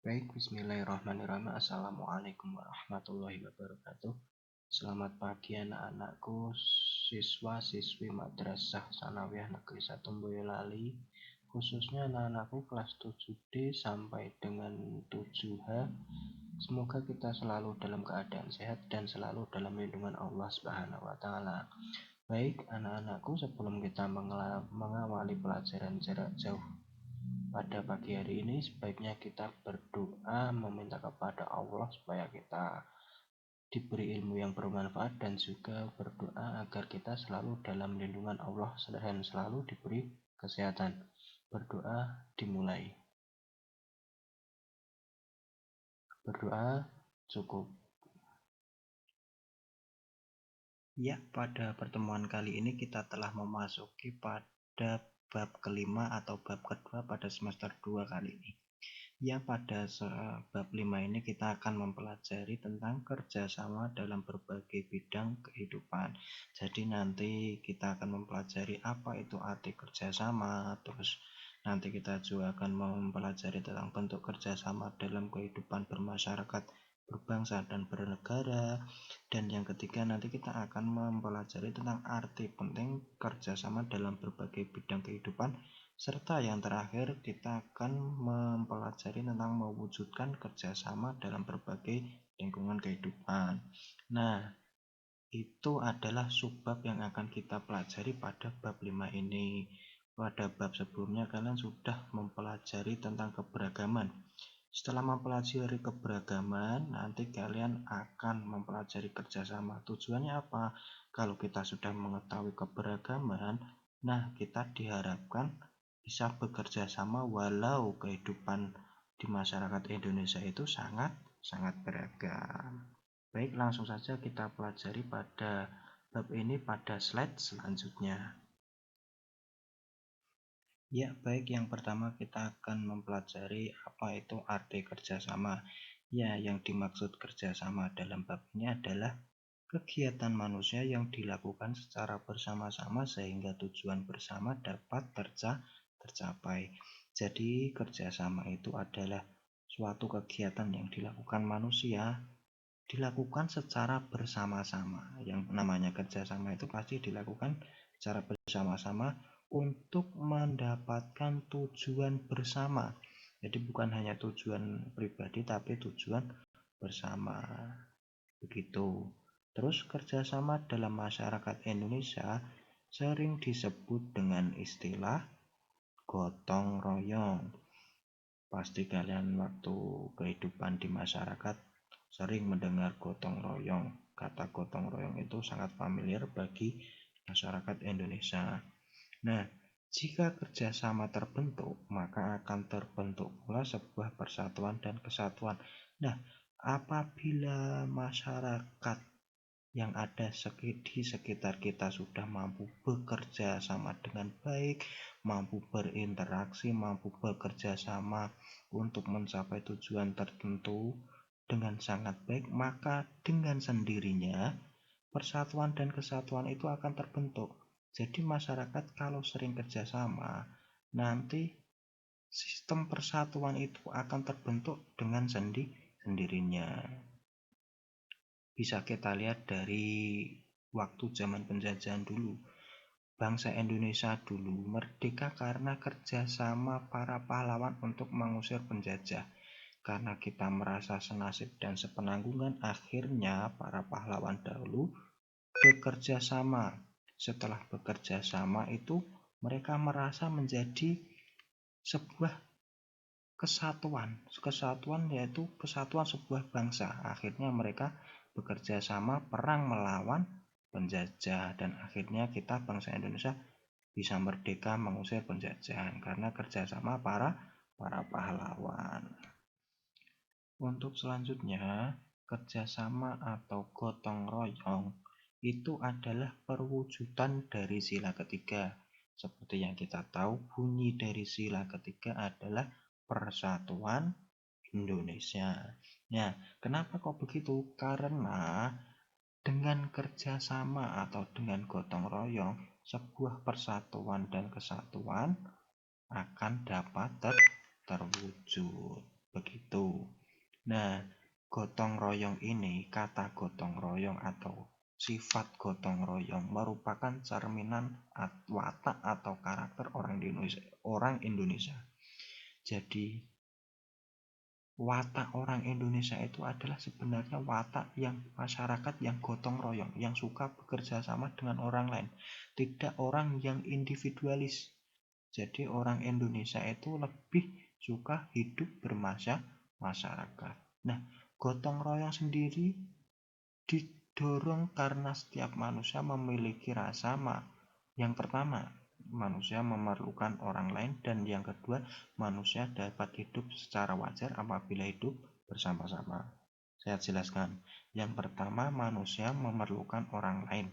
Baik, bismillahirrahmanirrahim. Assalamualaikum warahmatullahi wabarakatuh. Selamat pagi anak-anakku, siswa-siswi Madrasah Sanawiyah Negeri 1 Boyolali, khususnya anak-anakku kelas 7D sampai dengan 7H. Semoga kita selalu dalam keadaan sehat dan selalu dalam lindungan Allah Subhanahu wa taala. Baik, anak-anakku, sebelum kita mengawali pelajaran jarak jauh pada pagi hari ini, sebaiknya kita berdoa meminta kepada Allah supaya kita diberi ilmu yang bermanfaat dan juga berdoa agar kita selalu dalam lindungan Allah dan selalu diberi kesehatan. Berdoa dimulai. Berdoa cukup. Ya, pada pertemuan kali ini kita telah memasuki pada bab kelima atau bab kedua pada semester 2 kali ini. Ya, pada bab 5 ini kita akan mempelajari tentang kerjasama dalam berbagai bidang kehidupan. Jadi nanti kita akan mempelajari apa itu arti kerjasama, terus nanti kita juga akan mempelajari tentang bentuk kerjasama dalam kehidupan bermasyarakat, berbangsa, dan bernegara. Dan yang ketiga, nanti kita akan mempelajari tentang arti penting kerjasama dalam berbagai bidang kehidupan. Serta yang terakhir, kita akan mempelajari tentang mewujudkan kerjasama dalam berbagai lingkungan kehidupan. Nah, itu adalah subbab yang akan kita pelajari pada bab 5 ini. Pada bab sebelumnya kalian sudah mempelajari tentang keberagaman. Setelah mempelajari keberagaman, nanti kalian akan mempelajari kerjasama. Tujuannya apa? Kalau kita sudah mengetahui keberagaman, nah kita diharapkan bisa bekerja sama walau kehidupan di masyarakat Indonesia itu sangat beragam. Baik, langsung saja kita pelajari pada bab ini pada slide selanjutnya. Ya, baik, yang pertama kita akan mempelajari apa itu arti kerjasama. Ya, yang dimaksud kerjasama dalam bab ini adalah kegiatan manusia yang dilakukan secara bersama-sama sehingga tujuan bersama dapat tercapai. Jadi kerjasama itu adalah suatu kegiatan yang dilakukan manusia, dilakukan secara bersama-sama. Yang namanya kerjasama itu pasti dilakukan secara bersama-sama untuk mendapatkan tujuan bersama. Jadi bukan hanya tujuan pribadi tapi tujuan bersama. Begitu. Terus kerjasama dalam masyarakat Indonesia sering disebut dengan istilah gotong royong. Pasti kalian waktu kehidupan di masyarakat sering mendengar gotong royong. Kata gotong royong itu sangat familiar bagi masyarakat Indonesia. Nah, jika kerjasama terbentuk, maka akan terbentuk pula sebuah persatuan dan kesatuan. Nah, apabila masyarakat yang ada di sekitar kita sudah mampu bekerja sama dengan baik, mampu berinteraksi, mampu bekerja sama untuk mencapai tujuan tertentu dengan sangat baik, maka dengan sendirinya persatuan dan kesatuan itu akan terbentuk. Jadi masyarakat kalau sering kerjasama, nanti sistem persatuan itu akan terbentuk dengan sendirinya. Bisa kita lihat dari waktu zaman penjajahan dulu. Bangsa Indonesia dulu merdeka karena kerjasama para pahlawan untuk mengusir penjajah. Karena kita merasa senasib dan sepenanggungan, akhirnya para pahlawan dahulu bekerja sama. Setelah bekerja sama itu, mereka merasa menjadi sebuah kesatuan yaitu kesatuan sebuah bangsa. Akhirnya mereka bekerja sama perang melawan penjajah dan akhirnya kita bangsa Indonesia bisa merdeka mengusir penjajahan karena kerjasama para pahlawan. Untuk selanjutnya, kerjasama atau gotong royong itu adalah perwujudan dari sila ketiga. Seperti yang kita tahu, bunyi dari sila ketiga adalah Persatuan Indonesia. Nah, kenapa kok begitu? Karena dengan kerjasama atau dengan gotong royong, sebuah persatuan dan kesatuan akan dapat terwujud. Begitu. royong ini, kata gotong royong atau sifat gotong royong merupakan cerminan watak atau karakter orang Indonesia. Jadi watak orang Indonesia itu adalah sebenarnya watak yang masyarakat yang gotong royong, yang suka bekerja sama dengan orang lain, tidak orang yang individualis. Jadi orang Indonesia itu lebih suka hidup bermasyarakat. Nah, gotong royong sendiri didorong karena setiap manusia memiliki rasa yang pertama, manusia memerlukan orang lain, dan yang kedua, manusia dapat hidup secara wajar apabila hidup bersama-sama. Saya jelaskan. Yang pertama, manusia memerlukan orang lain.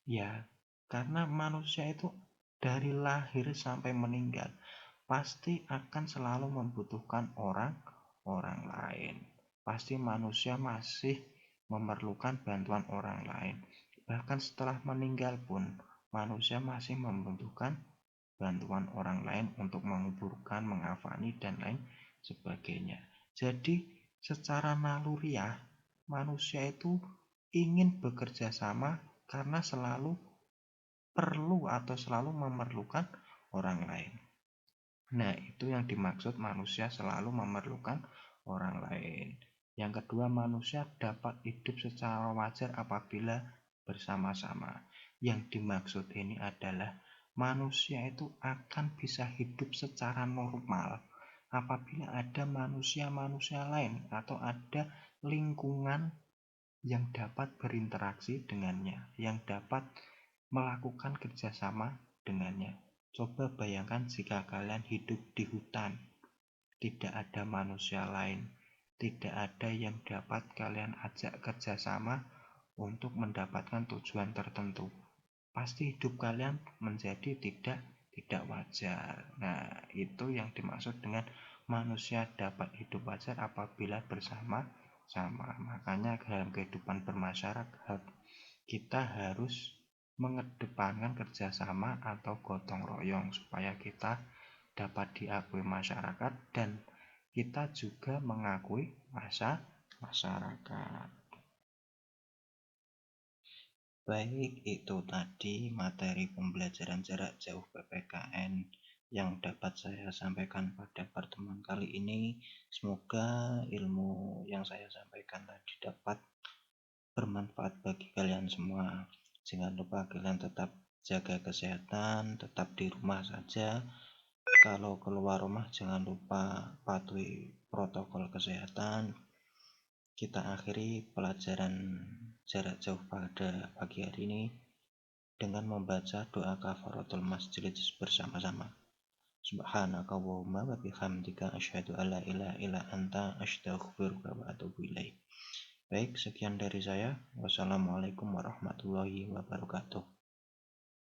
Ya, karena manusia itu dari lahir sampai meninggal pasti akan selalu membutuhkan orang lain. Pasti manusia masih memerlukan bantuan orang lain. Bahkan setelah meninggal pun manusia masih membutuhkan bantuan orang lain untuk menguburkan, mengafani, dan lain sebagainya. Jadi secara naluriah manusia itu ingin bekerja sama karena selalu perlu atau selalu memerlukan orang lain. Nah, itu yang dimaksud manusia selalu memerlukan orang lain. Yang kedua, manusia dapat hidup secara wajar apabila bersama-sama. Yang dimaksud ini adalah manusia itu akan bisa hidup secara normal apabila ada manusia-manusia lain atau ada lingkungan yang dapat berinteraksi dengannya, yang dapat melakukan kerjasama dengannya. Coba bayangkan jika kalian hidup di hutan, tidak ada manusia lain, tidak ada yang dapat kalian ajak kerjasama untuk mendapatkan tujuan tertentu. Pasti hidup kalian menjadi tidak wajar. Nah, itu yang dimaksud dengan manusia dapat hidup wajar apabila bersama-sama. Makanya dalam kehidupan bermasyarakat kita harus mengedepankan kerjasama atau gotong royong supaya kita dapat diakui masyarakat dan kita juga mengakui masyarakat. Baik, itu tadi materi pembelajaran jarak jauh PPKN yang dapat saya sampaikan pada pertemuan kali ini. Semoga ilmu yang saya sampaikan tadi dapat bermanfaat bagi kalian semua. Jangan lupa kalian tetap jaga kesehatan, tetap di rumah saja. Kalau keluar rumah jangan lupa patuhi protokol kesehatan. Kita akhiri pelajaran jarak jauh pada pagi hari ini dengan membaca doa kafaratul masjid bersama-sama. Subhanaka Allahumma wa bihamdika asyhadu alla ilaha illa anta astaghfiruka wa atubu ilaik. Baik, sekian dari saya. Wassalamualaikum warahmatullahi wabarakatuh.